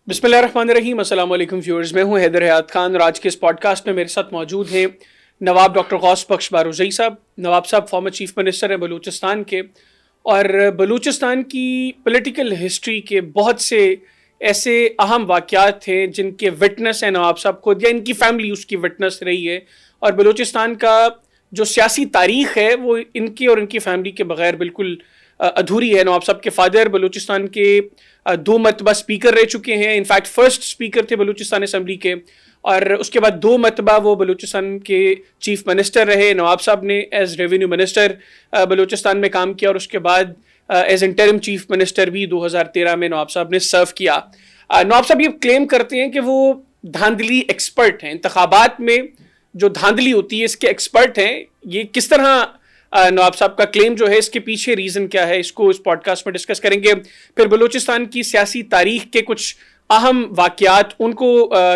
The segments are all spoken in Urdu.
بسم اللہ الرحمن الرحیم. السلام علیکم ویورز. میں ہوں حیدر حیات خان اور آج کے اس پوڈ کاسٹ میں میرے ساتھ موجود ہیں نواب ڈاکٹر غوث بخش بارزئی صاحب. نواب صاحب فارمر چیف منسٹر ہیں بلوچستان کے، اور بلوچستان کی پولیٹیکل ہسٹری کے بہت سے ایسے اہم واقعات ہیں جن کے وٹنس ہیں نواب صاحب خود، یا ان کی فیملی اس کی وٹنس رہی ہے. اور بلوچستان کا جو سیاسی تاریخ ہے وہ ان کی اور ان کی فیملی کے بغیر بالکل ادھوری ہے. نواب صاحب کے فادر بلوچستان کے 2 مرتبہ اسپیکر رہ چکے ہیں. انفیکٹ فرسٹ اسپیکر تھے بلوچستان اسمبلی کے، اور اس کے بعد 2 مرتبہ وہ بلوچستان کے چیف منسٹر رہے. نواب صاحب نے ایز ریونیو منسٹر بلوچستان میں کام کیا، اور اس کے بعد ایز انٹرم چیف منسٹر بھی 2013 میں نواب صاحب نے سرو کیا. نواب صاحب یہ کلیم کرتے ہیں کہ وہ دھاندلی ایکسپرٹ ہیں، انتخابات میں جو دھاندلی ہوتی ہے اس کے ایکسپرٹ ہیں. یہ کس طرح نواب صاحب کا کلیم جو ہے، اس کے پیچھے ریزن کیا ہے، اس کو اس پوڈ کاسٹ میں ڈسکس کریں گے. پھر بلوچستان کی سیاسی تاریخ کے کچھ اہم واقعات ان کو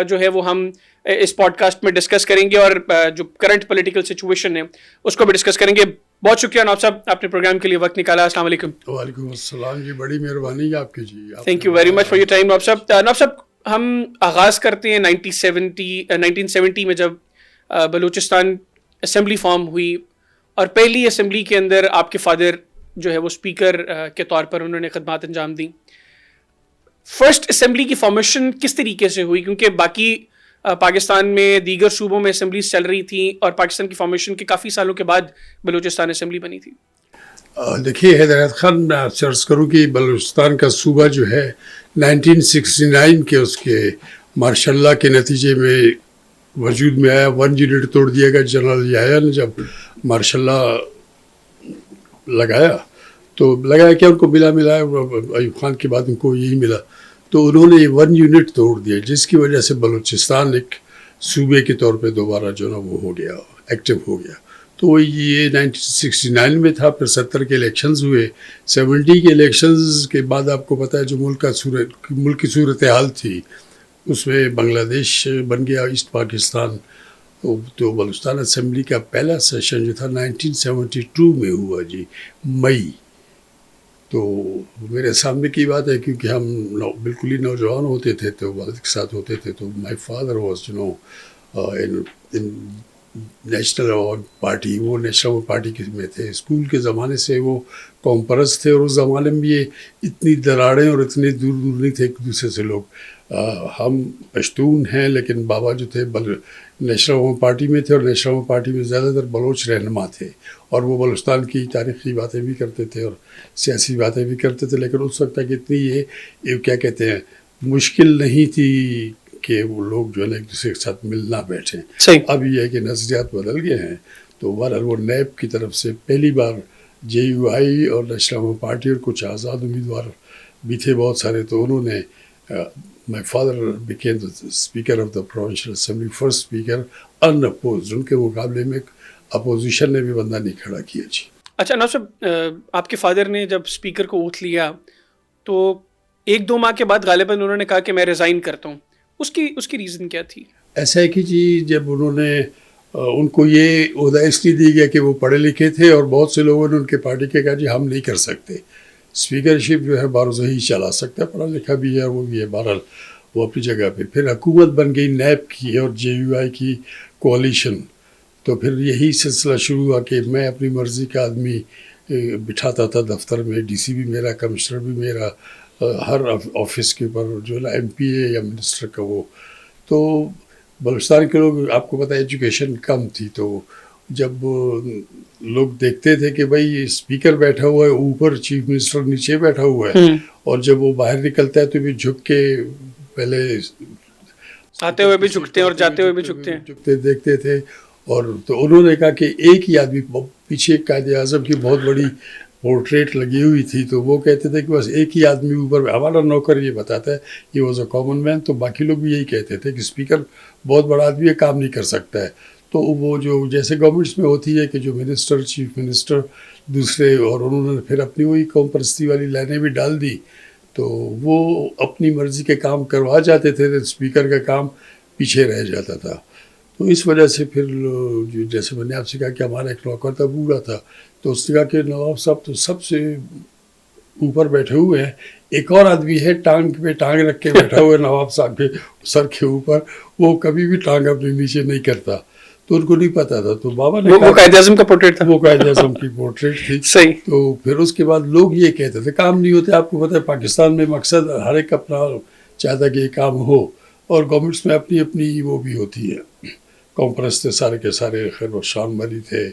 جو ہے وہ ہم اس پوڈ کاسٹ میں ڈسکس کریں گے، اور جو کرنٹ پولیٹیکل سچویشن ہے اس کو بھی ڈسکس کریں گے. بہت شکریہ نواب صاحب، آپ نے پروگرام کے لیے وقت نکالا. السلام علیکم. وعلیکم السلام جی، بڑی مہربانی ہے آپ کی جی. Thank you very much for your time نواب صاحب. نواب صاحب ہم آغاز کرتے ہیں 1970 میں، جب بلوچستان اسمبلی فارم ہوئی، اور پہلی اسمبلی کے اندر آپ کے فادر جو ہے وہ اسپیکر کے طور پر انہوں نے خدمات انجام دیں. فرسٹ اسمبلی کی فارمیشن کس طریقے سے ہوئی؟ کیونکہ باقی پاکستان میں دیگر صوبوں میں اسمبلیز چل رہی تھیں، اور پاکستان کی فارمیشن کے کافی سالوں کے بعد بلوچستان اسمبلی بنی تھی. دیکھیے حیدرآباد خان، میں آپ سے عرض کروں کہ بلوچستان کا صوبہ جو ہے 1969 کے اس کے ماشاء اللہ کے نتیجے میں وجود میں آیا. 1 یونٹ توڑ دیا گیا. جنرل یحییٰ نے جب ماشاء اللہ لگایا کہ ان کو ملا ایوب خان کے بعد ان کو یہی ملا، تو انہوں نے 1 یونٹ توڑ دیا، جس کی وجہ سے بلوچستان ایک صوبے کے طور پہ دوبارہ جو نا وہ ہو گیا، ایکٹیو ہو گیا. تو یہ 1969 میں تھا. پھر 70 کے الیکشنز ہوئے. 70 کے الیکشنز کے بعد آپ کو پتہ ہے جو ملک کی صورتحال تھی، اس میں بنگلہ دیش بن گیا، ایسٹ پاکستان. تو بلوچستان اسمبلی کا پہلا سیشن جو تھا 1972 میں ہوا جی، مئی. تو میرے سامنے کی بات ہے، کیونکہ ہم بالکل ہی نوجوان ہوتے تھے تو والد کے ساتھ ہوتے تھے. تو مائی فادر واز نیشنل عوام پارٹی، وہ نیشنل عوام پارٹی میں تھے. اسکول کے زمانے سے وہ قوم پرست تھے، اور اس زمانے میں یہ اتنی دراڑیں اور اتنے دور دور نہیں تھے ایک دوسرے سے لوگ. ہم پشتون ہیں، لیکن بابا جو تھے نیشنل عوام پارٹی میں تھے، اور نیشنل عوام پارٹی میں زیادہ تر بلوچ رہنما تھے، اور وہ بلوچستان کی تاریخی باتیں بھی کرتے تھے اور سیاسی باتیں بھی کرتے تھے. لیکن اس وقت تک اتنی یہ کیا کہتے ہیں مشکل نہیں تھی کہ وہ لوگ جو ہے نا ایک دوسرے کے ساتھ ملنا بیٹھیں. اب یہ ہے کہ نظریات بدل گئے ہیں. تو بہرحال وہ نیب کی طرف سے پہلی بار JUI اور نیشنل عوام پارٹی اور کچھ آزاد امیدوار بھی تھے بہت سارے، تو انہوں نے my father became the speaker of the provincial assembly, first speaker unopposed. ان کے مقابلے میں اپوزیشن نے بھی بندہ نہیں کھڑا کیا جی. اچھا نواب صاحب، آپ کے فادر نے جب اسپیکر کو اوتھ لیا تو 1-2 ماہ کے بعد غالباً انہوں نے کہا کہ میں ریزائن کرتا ہوں. اس کی ریزن کیا تھی؟ ایسا ہے کہ جی جب انہوں نے ان کو یہ عہدہ اس لیے دی گیا کہ وہ پڑھے لکھے تھے، اور بہت سے لوگوں نے ان کے پارٹی کے کہا جی ہم نہیں کر سکتے، اسپیکرشپ جو ہے بارزئی چلا سکتا ہے، پڑھا لکھا بھی ہے، وہ بھی ہے. بہرحال وہ اپنی جگہ پہ. پھر حکومت بن گئی نیب کی اور JUI کی کوalition. تو پھر یہی سلسلہ شروع ہوا کہ میں اپنی مرضی کا آدمی بٹھاتا تھا دفتر میں. DC بھی میرا، کمشنر بھی میرا، ہر آفس کے اوپر جو ہے نا MPA یا منسٹر کا وہ. تو بلوچستان کے لوگ، آپ کو پتہ ہے ایجوکیشن کم تھی، تو جب لوگ دیکھتے تھے کہ بھائی اسپیکر بیٹھا ہوا ہے اوپر، چیف منسٹر نیچے بیٹھا ہوا ہے، اور جب وہ باہر نکلتا ہے تو بھی جھک کے پہلے آتے ہوئے بھی جھکتے ہیں اور جاتے ہوئے بھی جھکتے دیکھتے تھے. اور تو انہوں نے کہا کہ ایک ہی آدمی، پیچھے قائد اعظم کی بہت بڑی پورٹریٹ لگی ہوئی تھی، تو وہ کہتے تھے کہ بس ایک ہی آدمی اوپر. ہمارا نوکر یہ بتاتا ہے یہ واز اے کامن مین. تو باقی لوگ بھی یہی کہتے تھے کہ اسپیکر بہت بڑا آدمی ہے، کام نہیں کر سکتا ہے. تو وہ جو جیسے گورنمنٹس میں ہوتی ہے کہ جو منسٹر، چیف منسٹر دوسرے، اور انہوں نے پھر اپنی وہی قوم پرستی والی لائنیں بھی ڈال دی، تو وہ اپنی مرضی کے کام کروا جاتے تھے، تو اسپیکر کا کام پیچھے رہ جاتا تھا. تو اس وجہ سے پھر جیسے میں نے آپ سے کہا کہ ہمارا ایک نوکر تھا، بوڑھا تھا، تو اس نے کہا کہ نواب صاحب تو سب سے اوپر بیٹھے ہوئے ہیں, ایک اور آدمی ہے ٹانگ پہ ٹانگ رکھ کے بیٹھا ہوا ہے نواب صاحب کے سر کے اوپر, وہ کبھی بھی ٹانگ اپنے نیچے نہیں کرتا, تو ان کو نہیں پتا تھا. تو بابا نے وہ قائد اعظم کا پورٹریٹ تھا, وہ قائد اعظم کی پورٹریٹ تھی. صحیح. تو پھر اس کے بعد لوگ یہ کہتے تھے کام نہیں ہوتے. آپ کو پتہ ہے پاکستان میں مقصد ہر ایک اپنا چاہتا کہ یہ کام ہو, اور گورنمنٹس میں اپنی اپنی وہ بھی ہوتی ہے. قوم پرست تھے سارے کے سارے, خیر شان مری تھے,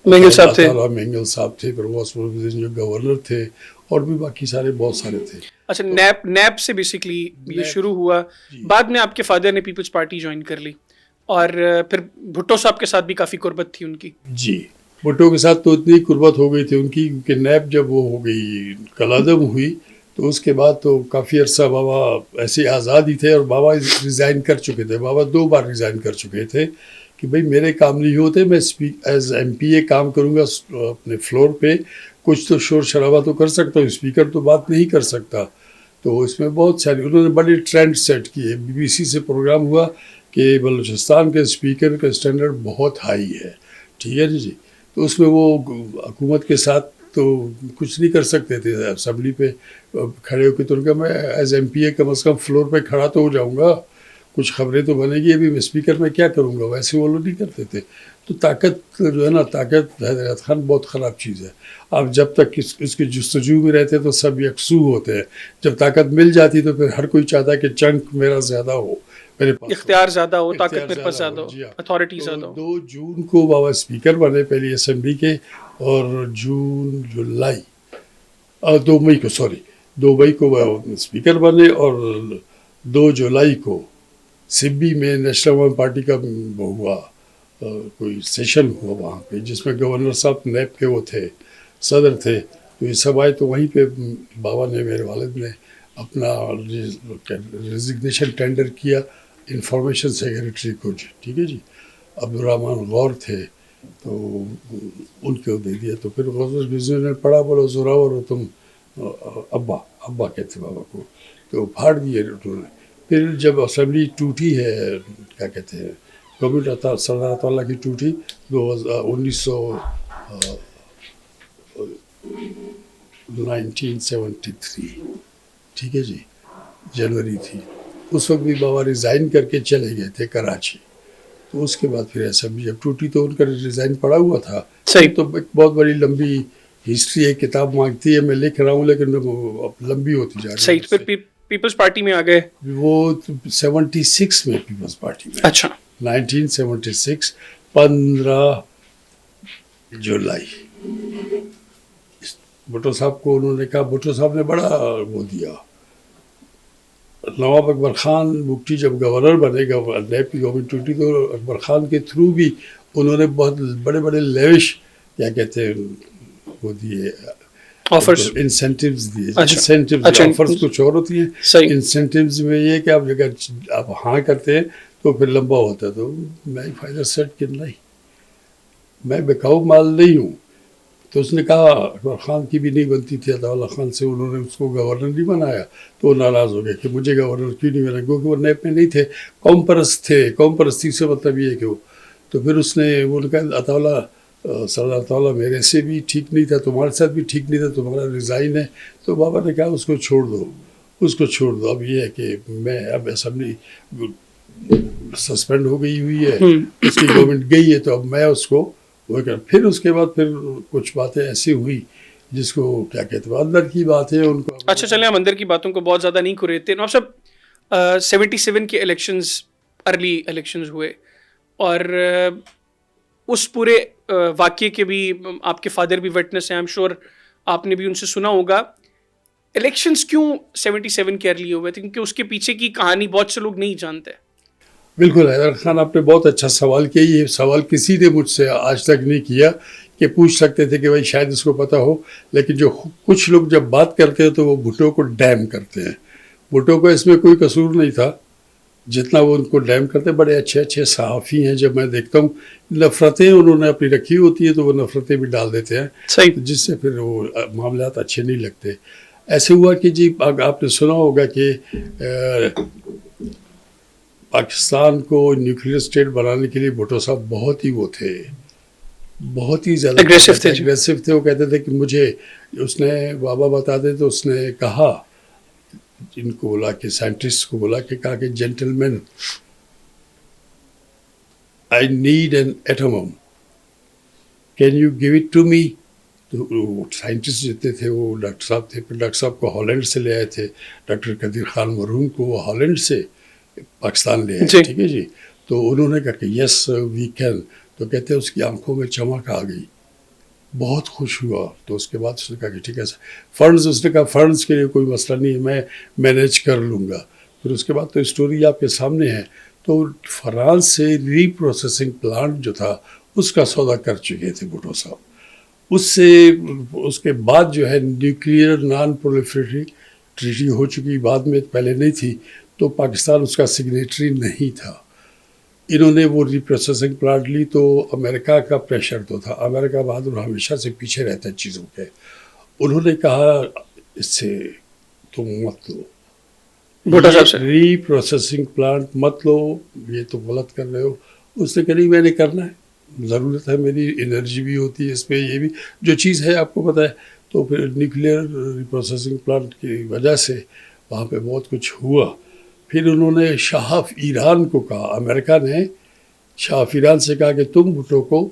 مینگل صاحب تھے, مینگل صاحب تھے, پرواز پروین جو گورنر تھے, اور بھی باقی سارے بہت سارے تھے. اچھا, نیب سے بیسکلی یہ شروع ہوا. بعد میں آپ کے فادر نے پیپلز پارٹی جوائن کر لی, اور پھر بھٹو صاحب کے ساتھ بھی کافی قربت تھی ان کی. جی, بھٹو کے ساتھ تو اتنی قربت ہو گئی تھی ان کی, کیونکہ نیب جب وہ ہو گئی کالعدم ہوئی تو اس کے بعد تو کافی عرصہ بابا ایسے آزاد ہی تھے, اور بابا ریزائن کر چکے تھے. بابا 2 بار ریزائن کر چکے تھے کہ بھئی میرے کام نہیں ہوتے, میں ایز ایم پی اے کام کروں گا اپنے فلور پہ, کچھ تو شور شرابہ تو کر سکتا ہوں, اسپیکر تو بات نہیں کر سکتا. تو اس میں بہت ساری انہوں نے بڑے ٹرینڈ سیٹ کیے. BBC سے پروگرام ہوا کہ بلوچستان کے اسپیکر کا اسٹینڈرڈ بہت ہائی ہے, ٹھیک ہے جی. تو اس میں وہ حکومت کے ساتھ تو کچھ نہیں کر سکتے تھے. اسمبلی پہ کھڑے ہو کے تو ان کا میں ایز ایم پی اے کم از کم فلور پہ کھڑا تو ہو جاؤں گا, کچھ خبریں تو بنے گی, ابھی میں اسپیکر میں کیا کروں گا. ویسے وہ لوگ نہیں کرتے تھے. تو طاقت جو ہے نا, طاقت حیدر خان بہت خراب چیز ہے. آپ جب تک اس کی جستجو میں رہتے تو سب یکسو ہوتے ہیں, جب طاقت مل جاتی تو پھر ہر کوئی چاہتا ہے کہ چنک میرا زیادہ ہو, میرے پاس اختیار زیادہ ہو, طاقت میرے پاس زیادہ ہو, اتھارٹی زیادہ ہو. 2 جون کو بابا اسپیکر بنے پہلی اسمبلی کے, اور 2 مئی کو اسپیکر بنے, اور 2 جولائی کو سبی میں نیشنل عوام پارٹی کا وہ ہوا, کوئی سیشن ہوا وہاں پہ, جس میں گورنر صاحب نیب کے وہ تھے, صدر تھے. تو یہ سب آئے, تو وہیں پہ بابا نے, میرے والد نے اپنا ریزگنیشن ٹینڈر کیا انفارمیشن سیکریٹری کو, ٹھیک ہے جی. عبدالرحمن غور تھے, تو ان کو دے دیا. تو پھر غور نے پڑھا, بولو زوراور ہو تم, ابا کہتے بابا کو, تو پھاڑ دیے انہوں نے. پھر جب اسمبلی ٹوٹی ہے, کیا کہتے ہیں, گورنمنٹ سردار تعالیٰ کی ٹوٹی 1973, ٹھیک ہے جی, جنوری تھی. اس وقت بھی بابا ریزائن کر کے چلے گئے تھے کراچی. تو اس کے بعد پھر اسمبلی جب ٹوٹی تو ان کا ریزائن پڑا ہوا تھا. صحیح. تو ایک بہت بڑی لمبی ہسٹری ہے, کتاب مانگتی ہے, میں لکھ رہا ہوں, لیکن لمبی ہوتی جا رہی ہے. صحیح. پھر پیپلز پارٹی میں آ گئے. وہ 76 میں پیپلز پارٹی میں. اچھا. 1976 15 جولائی. بھٹو صاحب کو انہوں نے کہا, بھٹو صاحب نے بڑا وہ دیا. نواب اکبر خان بگٹی جب گورنر بنے, نیب کی گورنمنٹ ٹوٹی, تو اکبر خان کے تھرو بھی انہوں نے بہت بڑے بڑے لیوش کیا کہتے ہیں وہ دیے, آفرز, انسینٹیوز دیے. انسینٹیوز, آفرز کچھ اور ہوتی ہیں. انسینٹیوز میں یہ کہ اگر آپ ہاں کرتے ہیں تو پھر لمبا ہوتا ہے. تو میں فائدہ سیٹ کہ نہیں, میں بکاؤ مال نہیں ہوں. تو اس نے کہا, اکبر خان کی بھی نہیں بنتی تھی, عطا اللہ خان سے انہوں نے اس کو گورنر نہیں بنایا. تو وہ ناراض ہو گئے کہ مجھے گورنر کیوں نہیں بنا, کیونکہ وہ نیب میں نہیں تھے, قوم پرست تھے. قوم پرستی سے مطلب یہ ہے کہ وہ, تو پھر اس نے وہ کہا عطا اللہ سردار تعالیٰ میرے سے بھی ٹھیک نہیں تھا, تمہارے ساتھ بھی ٹھیک نہیں تھا, تمہارا ریزائن ہے. تو بابا نے کہا اس کو چھوڑ دو, اس کو چھوڑ دو. اب یہ ہے کہ میں اب اسمبلی سسپینڈ ہو گئی ہوئی ہے, اس کی گورنمنٹ گئی ہے, تو اب میں اس کو وہ کر. پھر اس کے بعد پھر کچھ باتیں ایسی ہوئی جس کو کیا کہتے ہیں, اندر کی باتیں ان کو. اچھا چلیں, ہم اندر کی باتوں کو بہت زیادہ نہیں کھریدتے. نواب صاحب 77 کے الیکشنز, ارلی الیکشنز ہوئے, اور اس پورے واقعے کے بھی آپ کے فادر بھی وٹنس ہیں, آئی ایم شیور آپ نے بھی ان سے سنا ہوگا. الیکشنز کیوں 77 کے ارلی ہوئے تھے, کیونکہ اس کے پیچھے کی کہانی بہت سے لوگ نہیں جانتے. بالکل حیدر خان, آپ نے بہت اچھا سوال کیا. یہ سوال کسی نے مجھ سے آج تک نہیں کیا, کہ پوچھ سکتے تھے کہ بھائی شاید اس کو پتہ ہو, لیکن جو کچھ لوگ جب بات کرتے ہیں تو وہ بھٹو کو ڈیم کرتے ہیں. بھٹو کو اس میں کوئی قصور نہیں تھا, جتنا وہ ان کو ڈیم کرتے. بڑے اچھے اچھے صحافی ہیں, جب میں دیکھتا ہوں نفرتیں انہوں نے اپنی رکھی ہوتی ہیں تو وہ نفرتیں بھی ڈال دیتے ہیں, جس سے پھر وہ معاملات اچھے نہیں لگتے. ایسے ہوا کہ جی آپ نے سنا ہوگا کہ پاکستان کو نیوکلیئر اسٹیٹ بنانے کے لیے بھٹو صاحب بہت ہی وہ تھے, بہت ہی زیادہ اگریسو تھے. وہ کہتے تھے کہ مجھے اس نے بابا بتاتے تو اس نے کہا ان کو بولا کہ سائنٹسٹ کو بولا کہ کہا کہ gentleman I need an atom can you give it to me. تو سائنٹسٹ جتنے تھے وہ ڈاکٹر صاحب تھے. پھر ڈاکٹر صاحب کو ہالینڈ سے لے آئے تھے. ڈاکٹر قدیر خان مرحوم کو وہ ہالینڈ سے پاکستان لے آئے. ٹھیک ہے جی. تو انہوں نے کہا کہ یس وی کین. تو کہتے ہیں اس کی آنکھوں میں چمک آ گئی, بہت خوش ہوا. تو اس کے بعد اس نے کہا کہ ٹھیک ہے فنڈز, اس نے کہا فنڈز کے لیے کوئی مسئلہ نہیں ہے, میں مینیج کر لوں گا. پھر اس کے بعد تو اسٹوری آپ کے سامنے ہے. تو فرانس سے ری پروسیسنگ پلانٹ جو تھا اس کا سودا کر چکے تھے بھٹو صاحب. اس کے بعد جو ہے نیوکلیئر نان پرولیفریٹری ٹریٹی ہو چکی, بعد میں پہلے نہیں تھی, تو پاکستان اس کا سگنیٹری نہیں تھا. انہوں نے وہ ری پروسیسنگ پلانٹ لی تو امریکہ کا پریشر تو تھا. امریکہ بہادر ہمیشہ سے پیچھے رہتا ہے چیزوں کے. انہوں نے کہا اس سے تم مت لو, ری پروسیسنگ پلانٹ مت لو, یہ تو غلط کر رہے ہو. اس نے کہا نہیں میں نے کرنا ہے, ضرورت ہے, میری انرجی بھی ہوتی ہے اس پہ, یہ بھی جو چیز ہے آپ کو پتہ ہے. تو پھر نیوکلیئر ری پروسیسنگ پلانٹ کی وجہ سے وہاں پہ بہت کچھ ہوا. پھر انہوں نے شاہ آف ایران کو کہا, امریکہ نے شاہ آف ایران سے کہا کہ تم بھٹو کو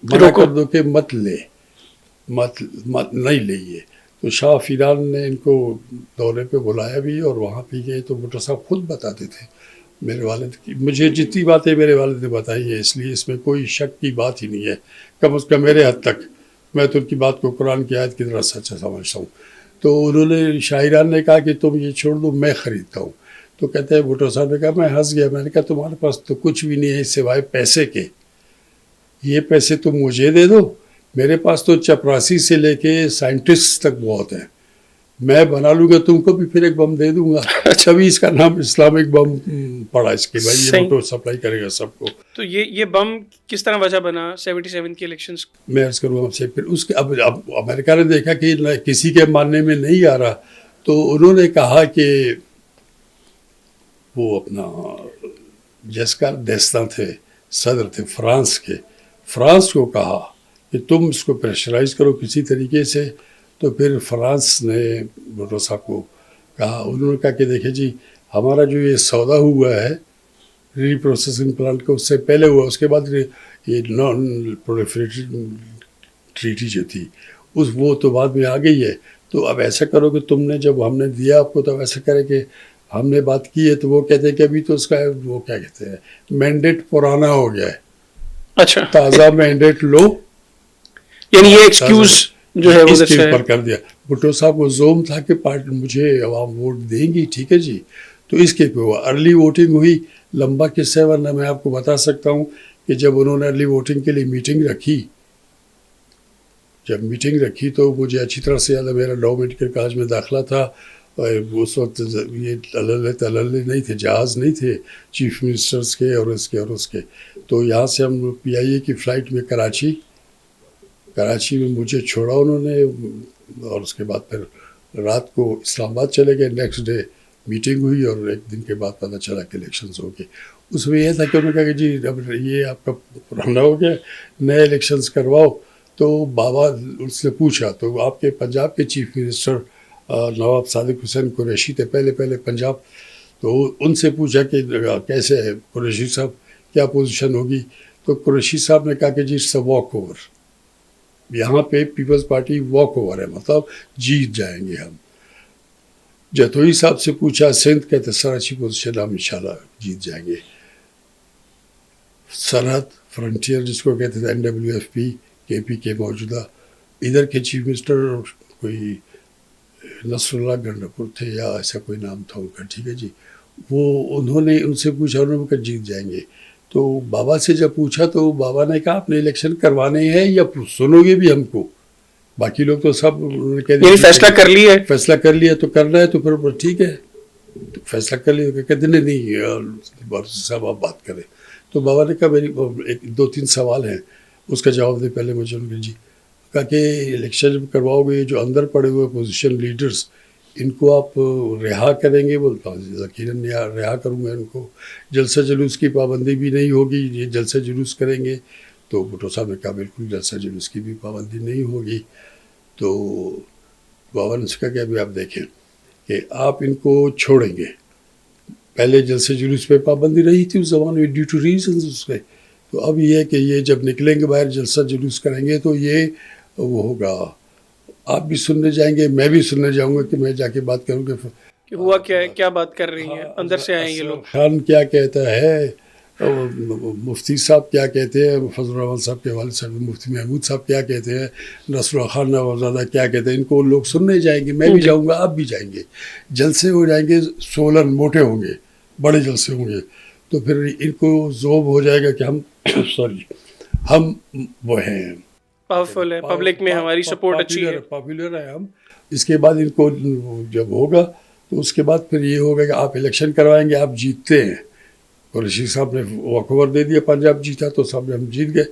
منع کر دو کہ مت نہیں لئیے. تو شاہ آف ایران نے ان کو دورے پہ بلایا بھی اور وہاں پہ گئے. تو بھٹو صاحب خود بتاتے تھے میرے والد کی, مجھے جتنی باتیں میرے والد نے بتائی ہیں اس لیے اس میں کوئی شک کی بات ہی نہیں ہے, کم از کم میرے حد تک. میں تو ان کی بات کو قرآن کی آیت کی طرح سچا سمجھتا ہوں. تو انہوں نے شاہ ایران نے کہا کہ تم یہ چھوڑ دو, میں خریدتا ہوں. تو کہتے ہیں بھٹو صاحب نے کہا, میں ہنس گیا. میں نے کہا تمہارے پاس تو کچھ بھی نہیں ہے سوائے پیسے کے, یہ پیسے تم مجھے دے دو, میرے پاس تو چپراسی سے لے کے سائنٹسٹ تک بہت ہیں, میں بنا لوں گا, تم کو بھی پھر ایک بم دے دوں گا. تبھی اس کا نام اسلامک بم پڑا اس کے, بھائی یہ بھٹو سپلائی کرے گا سب کو. تو یہ بم کس طرح وجہ بنا 77 کے الیکشنز؟ میں عرض کروں آپ سے, پھر اس کے اب امریکہ نے دیکھا کہ کسی کے ماننے میں نہیں آ رہا, تو انہوں نے کہا کہ وہ اپنا جیسکا ڈیسٹن تھے, صدر تھے فرانس کے, فرانس کو کہا کہ تم اس کو پریشرائز کرو کسی طریقے سے. تو پھر فرانس نے بھٹو صاحب کو کہا, انہوں نے کہا کہ دیکھیں جی ہمارا جو یہ سودا ہوا ہے ری پروسیسنگ پلانٹ کا اس سے پہلے ہوا, اس کے بعد یہ نان پرولیفریٹری ٹریٹی جو تھی وہ تو بعد میں آ گئی ہے. تو اب ایسا کرو کہ تم نے جب ہم نے دیا آپ کو تو ایسا کرے کہ ہم نے بات کی ہے. تو وہ کہتے ہیں کہ ابھی تو اس کا وہ کیا کہتے ہیں مینڈیٹ پرانا ہو گیا ہے, اچھا تازہ مینڈیٹ لو, یعنی یہ ایکسکیوز جو ہے وہ اس کے اوپر کر دیا. بھٹو صاحب کو زوم تھا کہ مجھے عوام ووٹ دیں گی, ٹھیک ہے جی. تو اس کے ہوا ارلی ووٹنگ ہوئی. لمبا قصہ ہے ورنہ میں آپ کو بتا سکتا ہوں کہ جب انہوں نے ارلی ووٹنگ کے لیے میٹنگ رکھی تو مجھے اچھی طرح سے یاد ہے, میرا لاء میڈیکل کالج میں داخلہ تھا. اس وقت یہ تللے نہیں تھے, جہاز نہیں تھے چیف منسٹرز کے اور اس کے. تو یہاں سے ہم PIA کی فلائٹ میں کراچی میں مجھے چھوڑا انہوں نے, اور اس کے بعد پھر رات کو اسلام آباد چلے گئے. نیکسٹ ڈے میٹنگ ہوئی اور ایک دن کے بعد پتہ چلا کہ الیکشنز ہو گئے. اس میں یہ تھا کہ انہوں نے کہا کہ جی اب یہ آپ کا پرانا ہو گیا, نئے الیکشنز کرواؤ. تو بابا اس نے پوچھا, تو آپ کے پنجاب کے چیف منسٹر نواب صادق حسین قریشی تھے پہلے پنجاب. تو ان سے پوچھا کہ کیسے ہے قریشی صاحب, کیا پوزیشن ہوگی. تو قریشی صاحب نے کہا کہ جی اٹس اے واک اوور, یہاں پہ پیپلز پارٹی واک اوور ہے, مطلب جیت جائیں گے ہم. جتوئی صاحب سے پوچھا سندھ, کہتے سر اچھی پوزیشن, ہم انشاءاللہ جیت جائیں گے. سرحد فرنٹیئر جس کو کہتے تھے NWFP KP کے موجودہ ادھر کے چیف منسٹر کوئی نصر اللہ گنڈپور تھے یا ایسا کوئی نام تھا ان کا, ٹھیک ہے جی. وہ انہوں نے ان سے پوچھا, انہوں نے کہا جیت جائیں گے. تو بابا سے جب پوچھا تو بابا نے کہا آپ نے الیکشن کروانے ہیں یا سنو گے بھی ہم کو, باقی لوگ تو سب فیصلہ کر لیا ہے, فیصلہ کر لیا تو کرنا ہے. تو پھر ٹھیک ہے فیصلہ کر لیا, کہتے نہیں صاحب آپ بات کریں. تو بابا نے کہا میری 2-3 سوال ہیں, اس کا جواب دے پہلے مجھے. جی کہا کہ الیکشن جب کرواؤ گے جو اندر پڑے ہوئے پوزیشن لیڈرز ان کو آپ رہا کریں گے. بولتا یقیناً رہا کروں گا ان کو. جلسہ جلوس کی پابندی بھی نہیں ہوگی, یہ جلسہ جلوس کریں گے تو بھٹو صاحب نے کہا بالکل جلسہ جلوس کی بھی پابندی نہیں ہوگی. تو گورنر نے کہا کہ ابھی آپ دیکھیں کہ آپ ان کو چھوڑیں گے. پہلے جلسے جلوس پہ پابندی رہی تھی اس زمانے میں ڈیو ٹو ریزنز اس کے. تو اب یہ ہے کہ یہ جب نکلیں گے باہر جلسہ جلوس کریں گے تو یہ وہ ہوگا, آپ بھی سننے جائیں گے, میں بھی سننے جاؤں گا کہ میں جا کے بات کروں گا کہ ہوا کیا ہے, کیا بات کر رہی ہیں, اندر سے آئے یہ لوگ. خان کیا کہتا ہے, مفتی صاحب کیا کہتے ہیں, فضل الرحمان صاحب کے والد صاحب مفتی محمود صاحب کیا کہتے ہیں, نصر اللہ خان نوابزادہ کیا کہتے ہیں, ان کو لوگ سننے جائیں گے, میں بھی جاؤں گا, آپ بھی جائیں گے. جلسے ہو جائیں گے, سولن موٹے ہوں گے, بڑے جلسے ہوں گے, تو پھر ان کو ذوب ہو جائے گا کہ ہم وہ ہیں, پاورفل ہے, پبلک میں ہماری سپورٹ اچھی ہے, پاپولر ہے ہم. اس کے بعد ان کو جب ہوگا تو اس کے بعد پھر یہ ہوگا کہ آپ الیکشن کروائیں گے, آپ جیتتے ہیں. اور رشید صاحب نے واک اوور دے دیا, پنجاب جیتا تو سب ہم جیت گئے,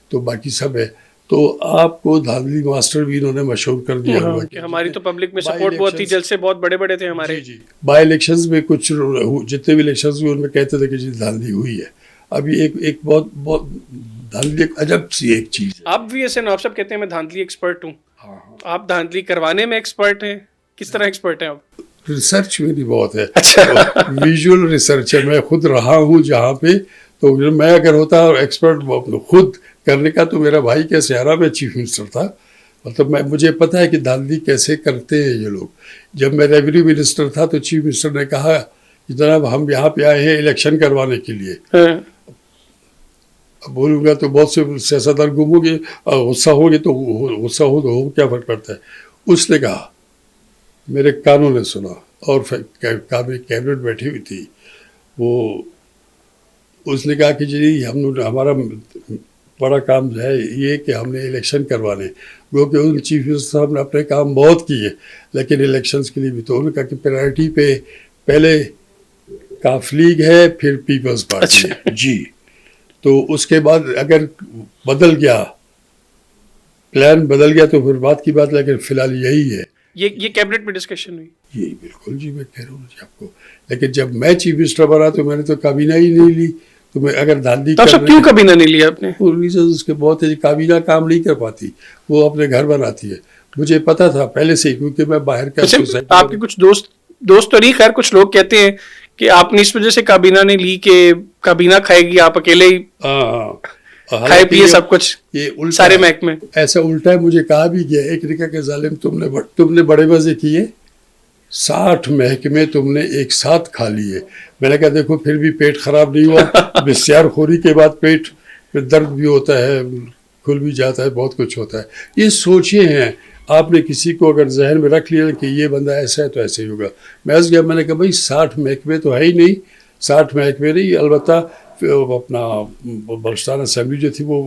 تو باقی سب ہے. تو آپ کو دھاندلی ماسٹر بھی انہوں نے مشہور کر دیا ہوا کہ ہماری تو پبلک میں سپورٹ بہت تھی, جلسے بہت بڑے بڑے تھے ہمارے. جی بائی الیکشنز میں کچھ جتنے بھی الیکشنز ہوئے ان میں کہتے تھے کہ جی دھاندلی ہوئی ہے. ابھی ایک بہت دھاندلی ایک عجب سی ایک چیز ہے. آپ بھی ایسے نواب صاحب کہتے ہیں میں دھاندلی ایکسپرٹ ہوں, آپ دھاندلی کروانے میں ایکسپرٹ ہیں, کس طرح ایکسپرٹ ہیں آپ؟ ریسرچ میری بہت ہے, ویژول ریسرچ ہے, میں خود رہا ہوں جہاں پہ. تو میں اگر ہوتا ایکسپرٹ خود کرنے کا تو میرا بھائی کے سیارہ میں چیف منسٹر تھا. مطلب مجھے پتہ ہے کہ دھاندلی کیسے کرتے ہیں یہ لوگ. جب میں ریونیو منسٹر تھا تو چیف منسٹر نے کہا کہ جناب ہم یہاں پہ آئے ہیں الیکشن کروانے کے لیے. بولوں گا تو بہت سے سیاستدان گم ہو گے, غصہ ہو گے, تو غصہ ہو کیا فرق پڑتا ہے. اس نے کہا, میرے کانوں نے سنا, اور کیبنٹ بیٹھی ہوئی تھی, وہ اس نے کہا کہ جی ہمارا بڑا کام جو ہے یہ کہ ہم نے الیکشن کروانے. وہ کہ ان چیف منسٹر صاحب نے اپنے کام بہت کیے, لیکن الیکشنز کے لیے بھی تو انہوں نے کہا کہ پرائرٹی پہ پہلے کاف لیگ ہے, پھر پیپلز پارٹی ہے. جی تو اس کے بعد اگر بدل گیا, پلان بدل گیا تو پھر بات کی بات, لیکن فی الحال یہی ہے. یہ کیبنٹ میں ڈسکشن ہوئی. یہی بالکل جی, میں کہہ رہا ہوں جی آپ کو. لیکن جب میں چیف منسٹر بنا تو میں نے تو کابینہ ہی نہیں لی. تو میں اگر دھاندلی کیوں کابینہ نہیں لیا آپ نے؟ ریزنز اس کے بہت ہے. کابینہ کام نہیں کر پاتی, وہ اپنے گھر بناتی ہے. مجھے پتا تھا پہلے سے, کیونکہ میں باہر کا. آپ کے کچھ دوست تو نہیں, خیر کچھ لوگ کہتے ہیں کہ آپ نے اس وجہ سے کابینہ نے لی کہ کابینہ کھائے گی, آپ اکیلے ہی کھائے پیے سب کچھ, یہ سارے محکمے. ایسا الٹا ہے, مجھے کہا بھی گیا ایک نے کہا کہ ظالم تم نے بڑے مزے کیے, 60 محکمے تم نے ایک ساتھ کھا لیے. میں نے کہا دیکھو پھر بھی پیٹ خراب نہیں ہوا. بسیار خوری کے بعد پیٹ میں درد بھی ہوتا ہے, کھل بھی جاتا ہے, بہت کچھ ہوتا ہے. یہ سوچے ہیں آپ نے, کسی کو اگر ذہن میں رکھ لیا کہ یہ بندہ ایسا ہے تو ایسے ہی ہوگا. میں نے کہا بھائی 60 محکمے تو ہے ہی نہیں, 60 محکمے نہیں. البتہ اپنا بلوچستان اسمبلی جو تھی وہ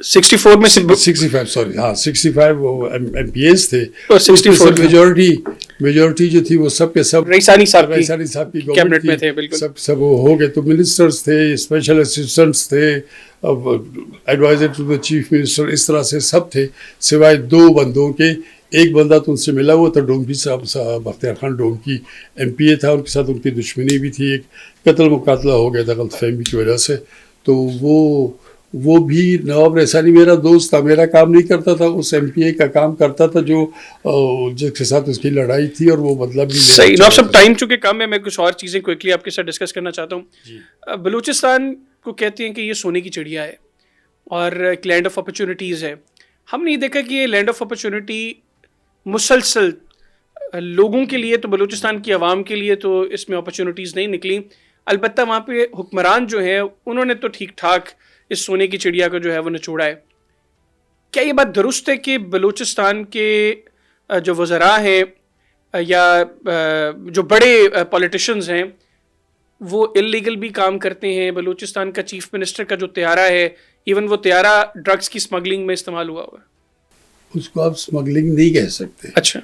64 میں 65 سوری, ہاں 65 وہ ایم پی ایز تھے, اور 64 میجورٹی جو تھی وہ سب کے سب ریسانی صاحب کی کیبنٹ میں تھے. بالکل سب وہ ہو گئے. تو منسٹرز تھے, اسپیشل اسسٹنٹس تھے, adviser to the chief minister, اس طرح سے سب تھے, سوائے 2 بندوں کے. ایک بندہ تو ان سے ملا ہوا تھا, ڈونکی صاحب, Bakhtiar Khan Donkey M P A تھا, ان کے ساتھ ان کی دشمنی بھی تھی, ایک قتل مقاتلہ ہو گیا تھا غلط فہمی کی وجہ سے. تو وہ بھی نواب رسانی میرا دوست تھا, میرا کام نہیں کرتا تھا, اس ایم پی اے کا کام کرتا تھا جو جس کے ساتھ اس کی لڑائی تھی, اور وہ مطلب بھی صحیح. نواب صاحب ٹائم چونکہ کم ہے, میں کچھ اور چیزیں کوئکلی آپ کے ساتھ ڈسکس کرنا چاہتا ہوں. بلوچستان کو کہتے ہیں کہ یہ سونے کی چڑیا ہے اور ایک لینڈ آف اپرچونیٹیز ہے. ہم نے یہ دیکھا کہ یہ لینڈ آف اپرچونیٹی مسلسل لوگوں کے لیے, تو بلوچستان کی عوام کے لیے تو اس میں اپرچونیٹیز نہیں نکلی. البتہ وہاں پہ حکمران جو ہیں انہوں نے تو ٹھیک ٹھاک اس سونے کی چڑیا کو جو ہے وہ نچوڑا ہے. کیا یہ بات درست ہے کہ بلوچستان کے جو وزراء ہیں یا جو بڑے پولیٹیشینز ہیں وہ اللیگل بھی کام کرتے ہیں؟ بلوچستان کا چیف منسٹر کا جو طیارہ ہے, ایون وہ طیارہ ڈرگس کی اسمگلنگ میں استعمال ہوا ہوا ہے. اس کو آپ اسمگلنگ نہیں کہہ سکتے. اچھا,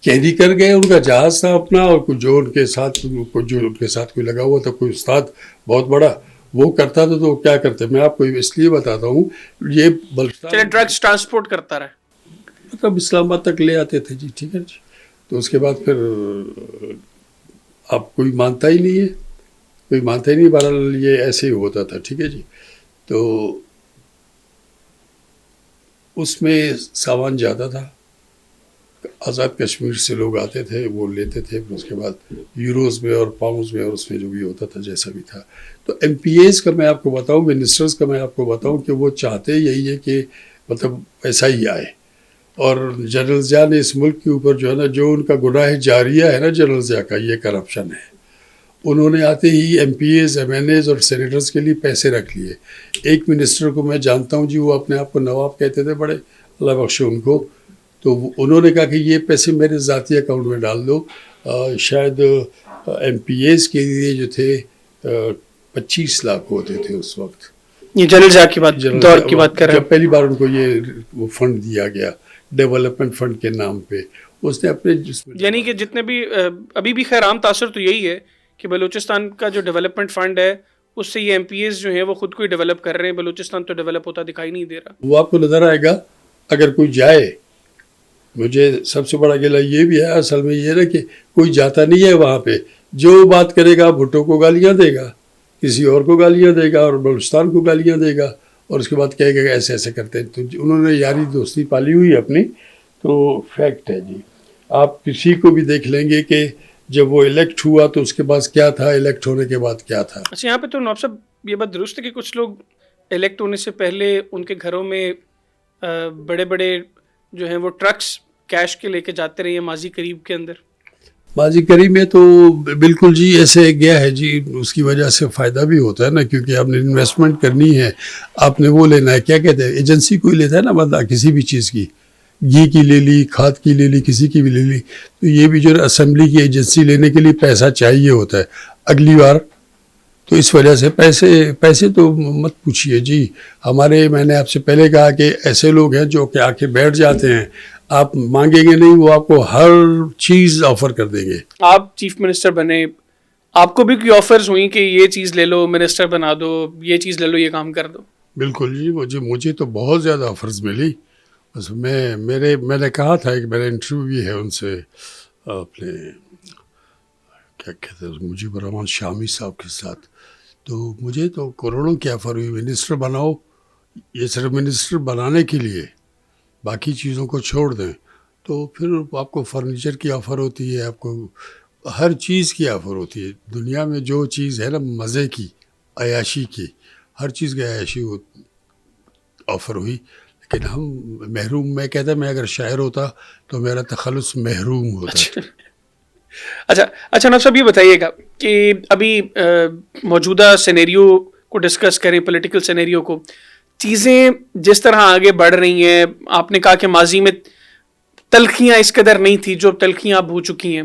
کیری کر گئے, ان کا جہاز تھا اپنا, اور جو ان کے ساتھ کوئی لگا ہوا تھا, کوئی استاد بہت بڑا, وہ کرتا تھا. تو کیا کرتے, میں آپ کو اس لیے بتاتا ہوں, یہ بلوچستان ڈرگس ٹرانسپورٹ کرتا رہا, مطلب اسلام آباد تک لے آتے تھے جی, ٹھیک ہے جی. تو اس کے بعد پھر اب کوئی مانتا ہی نہیں ہے, کوئی مانتا ہی نہیں. بہرحال یہ ایسے ہی ہوتا تھا. ٹھیک ہے جی. تو اس میں سامان زیادہ تھا. آزاد کشمیر سے لوگ آتے تھے, وہ لیتے تھے, اس کے بعد یوروز میں اور پاؤنڈز میں اور اس میں جو بھی ہوتا تھا جیسا بھی تھا. تو ایم پی ایز کا میں آپ کو بتاؤں, منسٹرز کا میں آپ کو بتاؤں کہ وہ چاہتے یہی ہے کہ مطلب ایسا ہی آئے. اور جنرل ضیاء نے اس ملک کے اوپر جو ہے نا, جو ان کا گناہ جاریہ ہے نا جنرل ضیاء کا, یہ کرپشن ہے. انہوں نے آتے ہی M P As, M N As اور سینیٹرز کے لیے پیسے رکھ لیے. ایک منسٹر کو میں جانتا ہوں جی, وہ اپنے آپ کو نواب کہتے تھے, بڑے اللہ بخشے ان کو. تو انہوں نے کہا کہ یہ پیسے میرے ذاتی اکاؤنٹ میں ڈال دو. شاید ایم پی ایز کے لیے جو تھے 25 لاکھ ہوتے تھے اس وقت. یہ جنرل ضیاء کی بات, دور کی بات کر رہے ہیں. جب پہلی بار ان کو یہ فنڈ دیا گیا ڈیولپمنٹ فنڈ کے نام پہ, اس نے اپنے یعنی کہ جتنے بھی ابھی بھی خیر عام تاثر تو یہی ہے کہ بلوچستان کا جو ڈیولپمنٹ فنڈ ہے اس سے یہ ایم پی ایز جو ہیں وہ خود کو ہی ڈیولپ کر رہے ہیں. بلوچستان تو ڈیولپ ہوتا دکھائی نہیں دے رہا. وہ آپ کو نظر آئے گا اگر کوئی جائے. مجھے سب سے بڑا گلہ یہ بھی ہے اصل میں یہ نا کہ کوئی جاتا نہیں ہے وہاں پہ. جو بات کرے گا بھٹو کو گالیاں دے گا, کسی اور کو گالیاں دے گا, اور بلوچستان کو گالیاں دے گا, اور اس کے بعد کہے گا ایسے ایسے کرتے ہیں. تو انہوں نے یاری دوستی پالی ہوئی ہے اپنی. تو فیکٹ ہے جی. آپ کسی کو بھی دیکھ لیں گے کہ جب وہ الیکٹ ہوا تو اس کے پاس کیا تھا, الیکٹ ہونے کے بعد کیا تھا. اچھا, یہاں پہ تو نواب صاحب یہ بات درست ہے کہ کچھ لوگ الیکٹ ہونے سے پہلے ان کے گھروں میں بڑے بڑے جو ہیں وہ ٹرکس کیش کے لے کے جاتے رہے ہیں ماضی قریب کے اندر. ماضی قریب میں تو بالکل جی ایسے گیا ہے جی. اس کی وجہ سے فائدہ بھی ہوتا ہے نا, کیونکہ آپ نے انویسٹمنٹ کرنی ہے, آپ نے وہ لینا ہے, کیا کہتے ہیں, ایجنسی کوئی لیتا ہے نا بندہ کسی بھی چیز کی, گھی کی لے لی, کھاد کی لے لی, کسی کی بھی لے لی. تو یہ بھی جو اسمبلی کی ایجنسی لینے کے لیے پیسہ چاہیے ہوتا ہے اگلی بار. تو اس وجہ سے پیسے تو مت پوچھیے جی. ہمارے, میں نے آپ سے پہلے کہا کہ ایسے لوگ ہیں جو کہ آ کے بیٹھ جاتے ہیں, آپ مانگیں گے نہیں, وہ آپ کو ہر چیز آفر کر دیں گے. آپ چیف منسٹر بنے, آپ کو بھی کوئی آفرز ہوئیں کہ یہ چیز لے لو, منسٹر بنا دو, یہ چیز لے لو, یہ کام کر دو؟ بالکل جی. مجھے تو بہت زیادہ آفرز ملی. بس میں نے کہا تھا کہ میرا انٹرویو بھی ہے ان سے, اپنے کیا کہتے ہیں مجیب الرحمان شامی صاحب کے ساتھ. تو مجھے تو کروڑوں کی آفر ہوئی, منسٹر بناؤ. یہ صرف منسٹر بنانے کے لیے, باقی چیزوں کو چھوڑ دیں. تو پھر آپ کو فرنیچر کی آفر ہوتی ہے, آپ کو ہر چیز کی آفر ہوتی ہے. دنیا میں جو چیز ہے نا مزے کی, عیاشی کی, ہر چیز کی عیاشی آفر ہوئی. لیکن ہم محروم, میں کہتا میں اگر شاعر ہوتا تو میرا تخلص محروم ہوتا. اچھا نواب صاحب یہ بتائیے گا کہ ابھی موجودہ سینیریو کو ڈسکس کریں, پولیٹیکل سینیریو کو, چیزیں جس طرح آگے بڑھ رہی ہیں, آپ نے کہا کہ ماضی میں تلخیاں اس قدر نہیں تھی جو تلخیاں اب ہو چکی ہیں.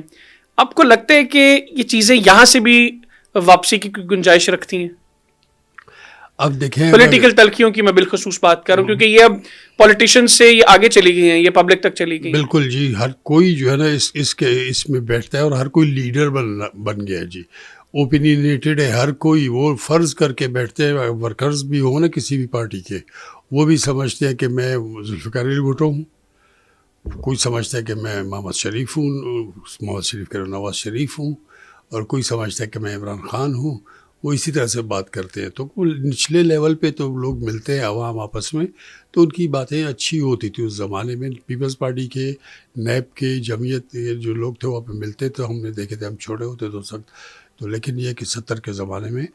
آپ کو لگتا ہے کہ یہ چیزیں یہاں سے بھی واپسی کی گنجائش رکھتی ہیں؟ اب دیکھیں, پولیٹیکل تلخیوں کی میں بالخصوص بات کر رہا ہوں, کیونکہ یہ اب پولیٹیشین سے یہ آگے چلی گئی ہیں, یہ پبلک تک چلی گئی. بالکل جی. ہر کوئی جو ہے نا اس میں بیٹھتا ہے, اور ہر کوئی لیڈر بن گیا ہے جی. اوپینینیٹڈ ہے ہر کوئی. وہ فرض کر کے بیٹھتے ہیں, ورکرز بھی ہوں نا کسی بھی پارٹی کے, وہ بھی سمجھتے ہیں کہ میں ذوالفقار علی بھٹو ہوں. کوئی سمجھتا ہے کہ میں محمد شریف ہوں, محمد شریف کے نواز شریف ہوں, اور کوئی سمجھتا ہے کہ میں عمران خان ہوں. وہ اسی طرح سے بات کرتے ہیں. تو نچلے لیول پہ تو لوگ ملتے ہیں عوام آپس میں, تو ان کی باتیں اچھی ہوتی تھی اس زمانے میں. پیپلز پارٹی کے, نیب کے, جمعیت کے جو لوگ تھے وہاں پہ ملتے تھے, ہم نے دیکھے تھے, ہم چھوٹے ہوتے تو سخت. تو لیکن یہ کہ 70 کے زمانے میں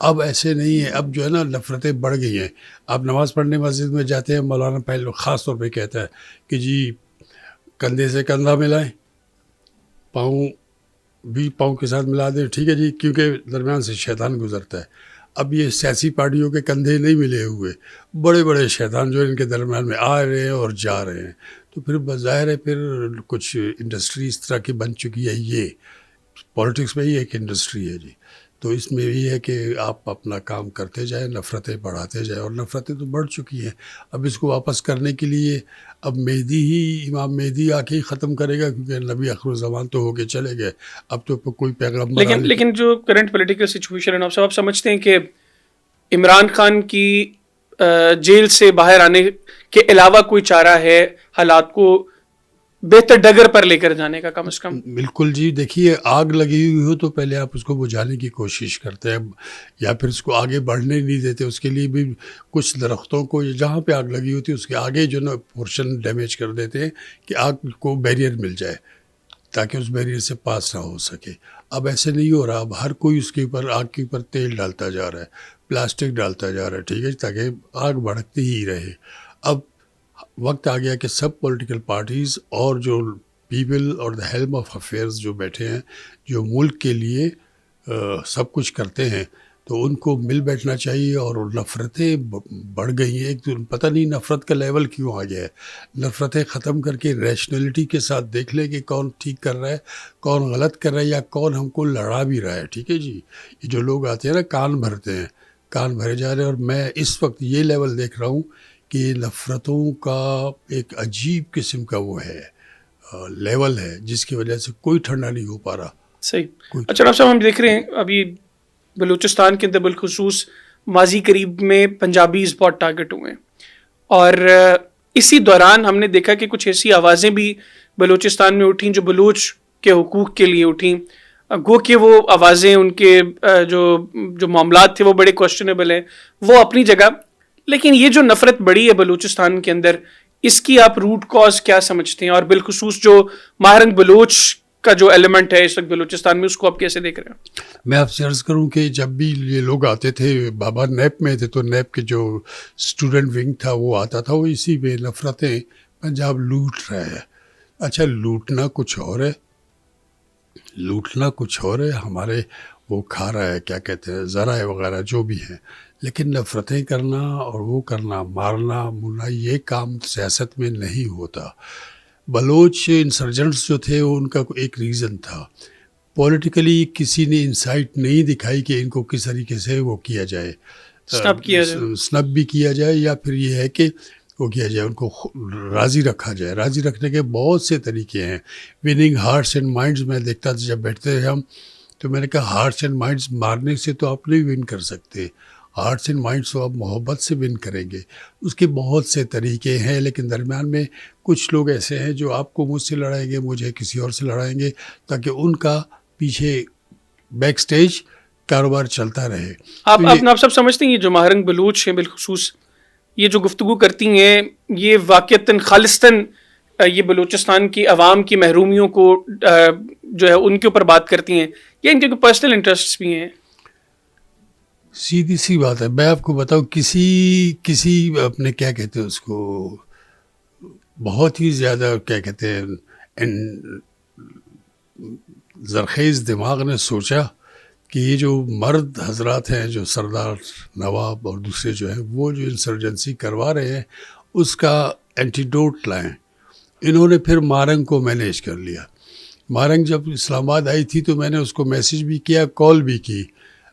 اب ایسے نہیں ہے. اب جو ہے نا نفرتیں بڑھ گئی ہیں. آپ نماز پڑھنے مسجد میں جاتے ہیں, مولانا پہلے خاص طور پہ کہتا ہے کہ جی کندھے سے کندھا ملائیں, پاؤں بھی پاؤں کے ساتھ ملا دیں, ٹھیک ہے جی, کیونکہ درمیان سے شیطان گزرتا ہے. اب یہ سیاسی پارٹیوں کے کندھے نہیں ملے ہوئے, بڑے بڑے شیطان جو ان کے درمیان میں آ رہے ہیں اور جا رہے ہیں. تو پھر بظاہر ہے پھر کچھ انڈسٹری اس طرح کی بن چکی ہے. یہ پولیٹکس میں ہی ایک انڈسٹری ہے جی. تو اس میں یہ ہے کہ آپ اپنا کام کرتے جائیں, نفرتیں بڑھاتے جائیں, اور نفرتیں تو بڑھ چکی ہیں. اب اس کو واپس کرنے کے لیے اب مہدی ہی, امام مہدی آ کے ہی ختم کرے گا, کیونکہ نبی آخر الزمان تو ہو کے چلے گئے. اب تو کوئی پیغمبر لیکن جو کرنٹ پولیٹیکل سچویشن ہے آپ سمجھتے ہیں کہ عمران خان کی جیل سے باہر آنے کے علاوہ کوئی چارہ ہے حالات کو بہتر ڈگر پر لے کر جانے کا کم از کم. بالکل جی. دیکھیے آگ لگی ہوئی ہو تو پہلے آپ اس کو بجھانے کی کوشش کرتے ہیں یا پھر اس کو آگے بڑھنے نہیں دیتے. اس کے لیے بھی کچھ درختوں کو جہاں پہ آگ لگی ہوتی ہے اس کے آگے جو نا پورشن ڈیمیج کر دیتے ہیں کہ آگ کو بیریئر مل جائے تاکہ اس بیریئر سے پاس نہ ہو سکے. اب ایسے نہیں ہو رہا. اب ہر کوئی اس کے اوپر آگ کے اوپر تیل ڈالتا جا رہا ہے, پلاسٹک ڈالتا جا رہا ہے, ٹھیک ہے, تاکہ آگ بھڑکتی ہی رہے. اب وقت آ گیا کہ سب پولیٹیکل پارٹیز اور جو پیپل اور دا ہیلم آف افیئرز جو بیٹھے ہیں, جو ملک کے لیے سب کچھ کرتے ہیں, تو ان کو مل بیٹھنا چاہیے. اور نفرتیں بڑھ گئی ہیں. ایک تو پتہ نہیں نفرت کا لیول کیوں آ گیا ہے. نفرتیں ختم کر کے ریشنلٹی کے ساتھ دیکھ لیں کہ کون ٹھیک کر رہا ہے, کون غلط کر رہا ہے, یا کون ہم کو لڑا بھی رہا ہے. ٹھیک ہے جی. یہ جو لوگ آتے ہیں نا کان بھرتے ہیں, کان بھرے جا رہے ہیں. اور میں اس وقت یہ لیول دیکھ رہا ہوں کہ نفرتوں کا ایک عجیب قسم کا وہ ہے لیول ہے, جس کی وجہ سے کوئی ٹھنڈا نہیں ہو پا رہا. صحیح. اچھا ڈاکٹر صاحب, ہم دیکھ رہے ہیں ابھی بلوچستان کے اندر بالخصوص ماضی قریب میں پنجابیز بہت ٹارگٹ ہوئے ہیں, اور اسی دوران ہم نے دیکھا کہ کچھ ایسی آوازیں بھی بلوچستان میں اٹھیں جو بلوچ کے حقوق کے لیے اٹھیں. گو کہ وہ آوازیں, ان کے جو معاملات تھے وہ بڑے کوشچنیبل ہیں, وہ اپنی جگہ. لیکن یہ جو نفرت بڑی ہے بلوچستان کے اندر, اس کی آپ روٹ کاز کیا سمجھتے ہیں؟ اور بالخصوص جو ماہرنگ بلوچ کا جو ایلیمنٹ ہے اس وقت بلوچستان میں, اس کو آپ کیسے دیکھ رہے ہیں؟ میں آپ سے عرض کروں کہ جب بھی یہ لوگ آتے تھے, بابا نیب میں تھے, تو نیب کے جو اسٹوڈنٹ ونگ تھا وہ آتا تھا, وہ اسی پہ نفرتیں پنجاب لوٹ رہے ہیں. اچھا, لوٹنا کچھ اور ہے, لوٹنا کچھ اور ہے. ہمارے وہ کھا رہا ہے, کیا کہتے ہیں, ذرائع وغیرہ جو بھی ہیں. لیکن نفرتیں کرنا اور وہ کرنا, مارنا مرنا, یہ کام سیاست میں نہیں ہوتا. بلوچ انسرجنٹس جو تھے ان کا ایک ریزن تھا. پولیٹیکلی کسی نے انسائٹ نہیں دکھائی کہ ان کو کس طریقے سے وہ کیا جائے, سنب بھی کیا جائے, یا پھر یہ ہے کہ وہ کیا جائے, ان کو راضی رکھا جائے. راضی رکھنے کے بہت سے طریقے ہیں. وننگ ہارٹس اینڈ مائنڈز, میں دیکھتا تھا جب بیٹھتے تھے ہم, تو میں نے کہا ہارٹس اینڈ مائنڈز مارنے سے تو آپ نہیں ون کر سکتے, ہارٹس اینڈ مائنڈس تو آپ محبت سے ون کریں گے. اس کے بہت سے طریقے ہیں, لیکن درمیان میں کچھ لوگ ایسے ہیں جو آپ کو مجھ سے لڑائیں گے, مجھے کسی اور سے لڑائیں گے, تاکہ ان کا پیچھے بیک سٹیج کاروبار چلتا رہے. آپ سب سمجھتے ہیں یہ جو ماہرنگ بلوچ ہیں بالخصوص, یہ جو گفتگو کرتی ہیں, یہ واقعتاً خالصتاً یہ بلوچستان کی عوام کی محرومیوں کو جو ہے ان کے اوپر بات کرتی ہیں, یا ان کے پرسنل انٹرسٹس بھی ہیں؟ سیدھی سی بات ہے. میں آپ کو بتاؤں, کسی اپنے کیا کہتے ہیں اس کو, بہت ہی زیادہ کیا کہتے ہیں زرخیز دماغ نے سوچا کہ یہ جو مرد حضرات ہیں, جو سردار نواب اور دوسرے جو ہیں, وہ جو انسرجنسی کروا رہے ہیں, اس کا اینٹیڈوٹ لائیں. انہوں نے پھر مارنگ کو مینیج کر لیا. مارنگ جب اسلام آباد آئی تھی تو میں نے اس کو میسیج بھی کیا, کال بھی کی.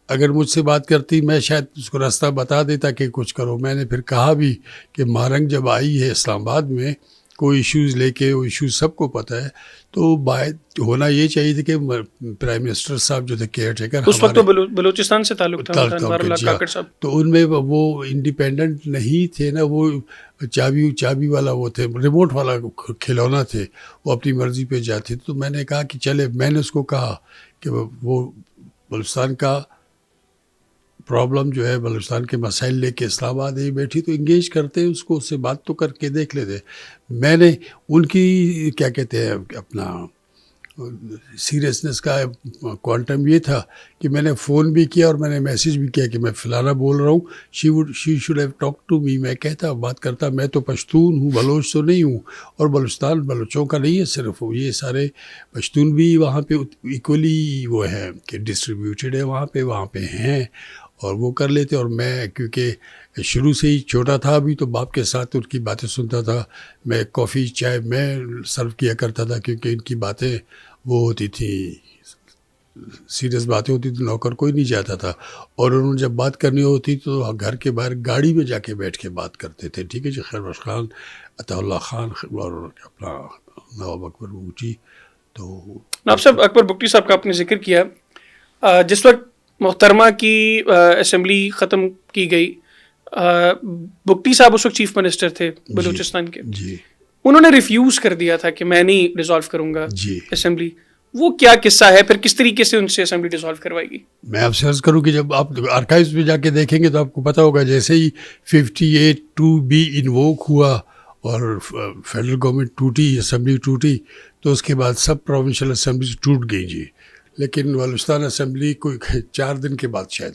اگر مجھ سے بات کرتی میں شاید اس کو راستہ بتا دیتا کہ کچھ کرو. میں نے پھر کہا بھی کہ مارنگ جب آئی ہے اسلام آباد میں کوئی ایشوز لے کے, وہ ایشوز سب کو پتہ ہے, تو باید ہونا یہ چاہیے تھا کہ پرائم منسٹر صاحب جو تھے کیئر ٹیکر, اس وقت تو بلوچستان سے تعلق تھا انوار اللہ کاکڑ صاحب, تو ان میں وہ انڈیپینڈنٹ نہیں تھے نا, وہ چابی والا وہ تھے, ریموٹ والا کھلونا تھے, وہ اپنی مرضی پہ جاتے. تو میں نے کہا کہ چلے, میں نے اس کو کہا کہ وہ بلوچستان کا پرابلم جو ہے, بلوچستان کے مسائل لے کے اسلام آباد ہی بیٹھی, تو انگیج کرتے اس کو, اس سے بات تو کر کے دیکھ لیتے. میں نے ان کی کیا کہتے ہیں اپنا سیریسنس کا کوانٹم یہ تھا کہ میں نے فون بھی کیا اور میں نے میسیج بھی کیا کہ میں فلانا بول رہا ہوں, she should have talk to me. میں کہتا, بات کرتا, میں تو پشتون ہوں, بلوچ تو نہیں ہوں. اور بلوچستان بلوچوں کا نہیں ہے صرف, یہ سارے پشتون بھی وہاں پہ ایکولی وہ ہے کہ ڈسٹریبیوٹیڈ ہے وہاں پہ ہیں, اور وہ کر لیتے. اور میں کیونکہ شروع سے ہی چھوٹا تھا ابھی, تو باپ کے ساتھ ان کی باتیں سنتا تھا. میں کافی چائے میں سرو کیا کرتا تھا, کیونکہ ان کی باتیں وہ ہوتی تھی, سیریس باتیں ہوتی تھی, نوکر کوئی نہیں جاتا تھا. اور انہوں نے جب بات کرنی ہوتی تو گھر کے باہر گاڑی میں جا کے بیٹھ کے بات کرتے تھے. ٹھیک ہے جی, خیر بخش خان, عطا اللہ خان اور اپنا نواب اکبر بگٹی. تو نواب صاحب, اکبر بگٹی صاحب کا آپ نے ذکر کیا, جس وقت محترمہ کی اسمبلی ختم کی گئی, بگٹی صاحب اس وقت چیف منسٹر تھے بلوچستان کے. جی, انہوں نے ریفیوز کر دیا تھا کہ میں نہیں ڈیزالو کروں گا جی اسمبلی. وہ کیا قصہ ہے پھر, کس طریقے سے ان سے اسمبلی ڈیزالو کروائی گئی؟ میں آپ سے عرض کروں کہ جب آپ آرکائیوز میں جا کے دیکھیں گے تو آپ کو پتہ ہوگا جیسے ہی 58(2)B انووک ہوا اور فیڈرل گورنمنٹ ٹوٹی, اسمبلی ٹوٹی, تو اس کے بعد سب پروونشل اسمبلیز ٹوٹ گئی جی. لیکن بلوچستان اسمبلی کوئی 4 دن کے بعد شاید,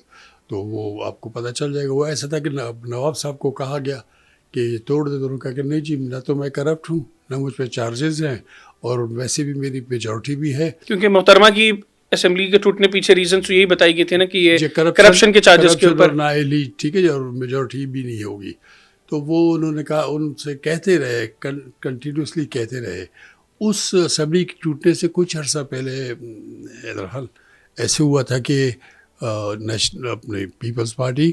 تو وہ آپ کو پتہ چل جائے گا. وہ ایسا تھا کہ نواب صاحب کو کہا گیا کہ یہ توڑ دے, تو کہا کہ نہیں جی, نہ تو میں کرپٹ ہوں, نہ مجھ پہ چارجز ہیں, اور ویسے بھی میری میجورٹی بھی ہے. کیونکہ محترمہ کی اسمبلی کے ٹوٹنے پیچھے ریزن تو یہی بتائی گئی تھی نا کہ یہ کرپشن کے چارجز کے اوپر نااہلی, ٹھیک ہے جی, اور میجورٹی بھی نہیں ہوگی. تو وہ انہوں نے کہا, ان سے کہتے رہے, کنٹینیوسلی کہتے رہے. اس اسمبلی کے ٹوٹنے سے کچھ عرصہ پہلے حیدرحال ایسے ہوا تھا کہ اپنے Peoples Party,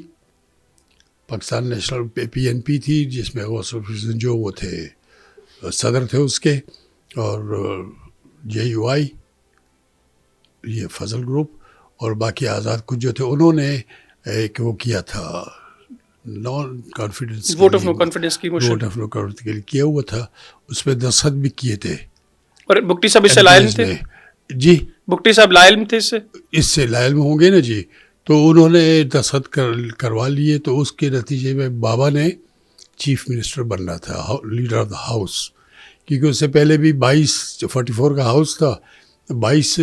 Pakistan National PNP تھی, جس میں غوث الحسن جو وہ تھے صدر تھے اس کے, اور JUI یہ فضل گروپ, اور باقی آزاد کچھ جو تھے, انہوں نے ایک وہ کیا تھا non confidence, vote of no confidence کی motion, vote of no confidence کے لیے کیا ہوا تھا. اس پہ دستخط بھی کیے تھے. اور بگٹی صاحب اس سے لائل تھے جی, بگٹی صاحب لائل میں تھے اس سے لائل میں ہوں گے نا جی. تو انہوں نے دستخط کروا لیے. تو اس کے نتیجے میں بابا نے چیف منسٹر بننا تھا, لیڈر آف دا ہاؤس, کیونکہ اس سے پہلے بھی 44 کا ہاؤس تھا. 22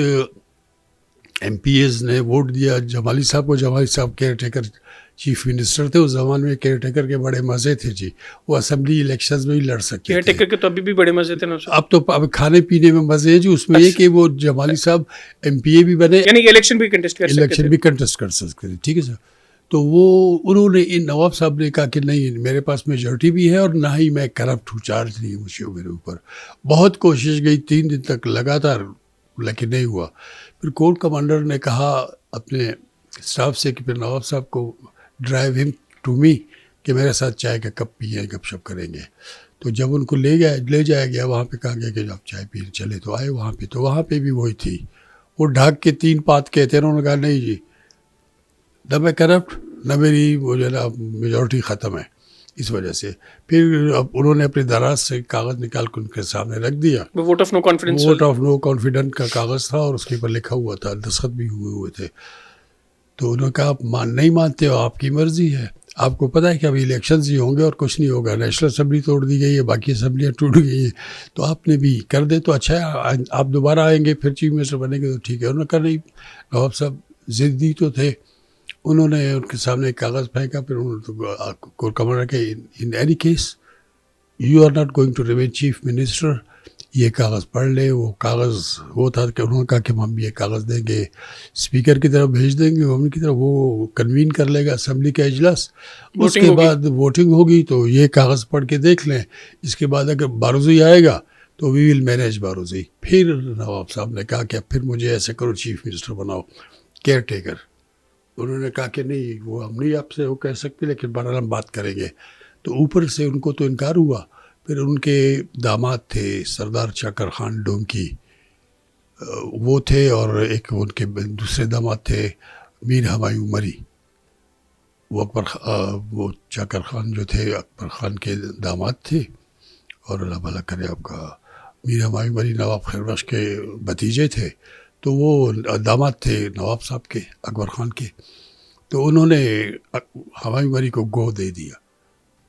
MPs نے ووٹ دیا جمالی صاحب کو. جمالی صاحب کیئر ٹیکر چیف منسٹر تھے اس زمانے میں. کیئر ٹیکر کے بڑے مزے تھے جی, وہ اسمبلی الیکشنز میں بھی لڑ سکتے تھے. کیئر ٹیکر کے تو ابھی بھی بڑے مزے تھے نا. اب کھانے پینے میں مزے ہیں جی. اس میں یہ کہ وہ جمالی صاحب MPA بھی بنے, یعنی الیکشن بھی کنٹیسٹ کر سکتے تھے. ٹھیک ہے سر. تو وہ انہوں نے, نواب صاحب نے کہا کہ نہیں, میرے پاس میجورٹی بھی ہے اور نہ ہی میں کرپٹ ہوں, چارج نہیں مجھے میرے اوپر. بہت کوشش گئی 3 دن تک لگاتار, لیکن نہیں ہوا. پھر کورٹ کمانڈر نے کہا اپنے اسٹاف سے کہ پھر نواب صاحب کو ڈرائیو ہم ٹو می, کہ میرے ساتھ چائے کا کپ پیئیں, گپ شپ کریں گے. تو جب ان کو لے جایا گیا وہاں پہ, کہا گیا کہ جب چائے پینے چلے, تو آئے وہاں پہ. تو وہاں پہ بھی وہی تھی, وہ ڈھاک کے 3 بات کہتے ہیں. انہوں نے کہا نہیں جی, نہ میں کرپٹ, نہ میری وہ جو ہے نا میجورٹی ختم ہے. اس وجہ سے پھر اب انہوں نے اپنے دراز سے کاغذ نکال کے ان کے سامنے رکھ دیا. Vote of no confidence, vote of no confidence کا کاغذ تھا, اور اس کے اوپر لکھا ہوا تھا, دستخط بھی ہوئے تھے. تو انہوں نے کہا آپ نہیں مانتے ہو, آپ کی مرضی ہے. آپ کو پتہ ہے کہ ابھی الیکشنز ہی ہوں گے اور کچھ نہیں ہوگا. نیشنل اسمبلی توڑ دی گئی ہے, باقی اسمبلیاں ٹوٹ گئی ہیں, تو آپ نے بھی کر دے تو اچھا ہے. آپ دوبارہ آئیں گے پھر چیف منسٹر بنیں گے تو ٹھیک ہے. انہوں نے کہا نہیں, نواب صاحب ضدی تو تھے. انہوں نے ان کے سامنے ایک کاغذ پھینکا. پھر انہوں نے کمانڈر کہ in any case you are not going to remain chief minister, یہ کاغذ پڑھ لیں. وہ کاغذ وہ تھا کہ انہوں نے کہا کہ ہم یہ کاغذ دیں گے اسپیکر کی طرف, بھیج دیں گے گورنمنٹ کی طرف, وہ کنوین کر لے گا اسمبلی کا اجلاس. اس کے بعد ووٹنگ ہوگی, تو یہ کاغذ پڑھ کے دیکھ لیں. اس کے بعد اگر بارودی آئے گا تو وی ول مینیج بارودی. پھر نواب صاحب نے کہا کہ پھر مجھے ایسے کرو, چیف منسٹر بناؤ, کیئر ٹیکر. انہوں نے کہا کہ نہیں, وہ ہم نہیں آپ سے وہ کہہ سکتے, لیکن بہرحال ہم بات کریں گے. تو اوپر سے ان کو تو انکار ہوا. پھر ان کے داماد تھے سردار چاکر خان ڈونکی, وہ تھے, اور ایک ان کے دوسرے داماد تھے میر ہمایوں مری. وہ وہ چاکر خان جو تھے اکبر خان کے داماد تھے, اور اللہ بھلا کرے آپ کا. میر ہمایوں مری نواب خیر بخش کے بھتیجے تھے. تو وہ داماد تھے نواب صاحب کے, اکبر خان کے. تو انہوں نے ہمایوں مری کو گو دے دیا.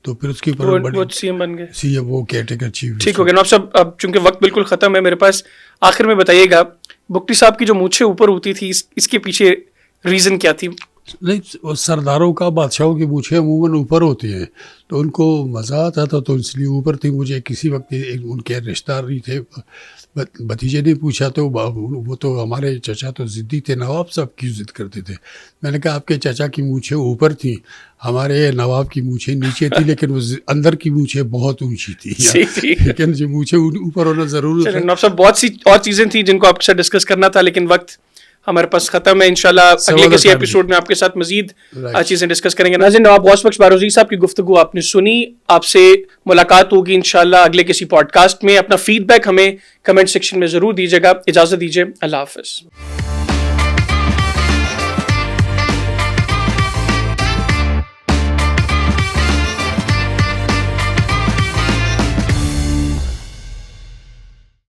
تو پھر اس کے اوپر وہ سی ایم بن گئے, سی ایم, وہ کیئر ٹیکر چیف. ٹھیک ہو گیا. نواب صاحب اب چونکہ وقت بالکل ختم ہے میرے پاس, آخر میں بتائیے گا بگٹی صاحب کی جو مونچھیں اوپر ہوتی تھی, اس کے پیچھے ریزن کیا تھی؟ نہیں, سرداروں کا, بادشاہوں کی مونچھیں عموماً اوپر ہوتی ہیں, تو ان کو مزہ آتا تھا, تو اس لیے اوپر تھی. مجھے کسی وقت ان کے رشتہ دار تھے, بھتیجے نے پوچھا, تو وہ تو ہمارے چچا تو ضدی تھے, نواب صاحب کی ضد کرتے تھے. میں نے کہا آپ کے چچا کی مونچھیں اوپر تھیں, ہمارے نواب کی مونچھیں نیچے تھی, لیکن وہ اندر کی مونچھیں بہت اونچی تھی. لیکن جو مونچھیں اوپر ہونا ضرور ہے. نواب صاحب بہت سی اور چیزیں تھیں جن کو آپ کے ساتھ ڈسکس کرنا تھا, لیکن وقت ہمارے پاس ختم ہے. انشاءاللہ اگلے کسی ایپیسوڈ میں آپ کے ساتھ مزید چیزیں ڈسکس کریں گے. ناظرین, نواب غوث بخش باروزی صاحب کی گفتگو آپ نے سنی. آپ سے ملاقات ہوگی انشاءاللہ اگلے کسی پوڈ کاسٹ میں. اپنا فیڈ بیک ہمیں کمنٹ سیکشن میں ضرور دیجیے گا. اجازت دیجیے, اللہ حافظ.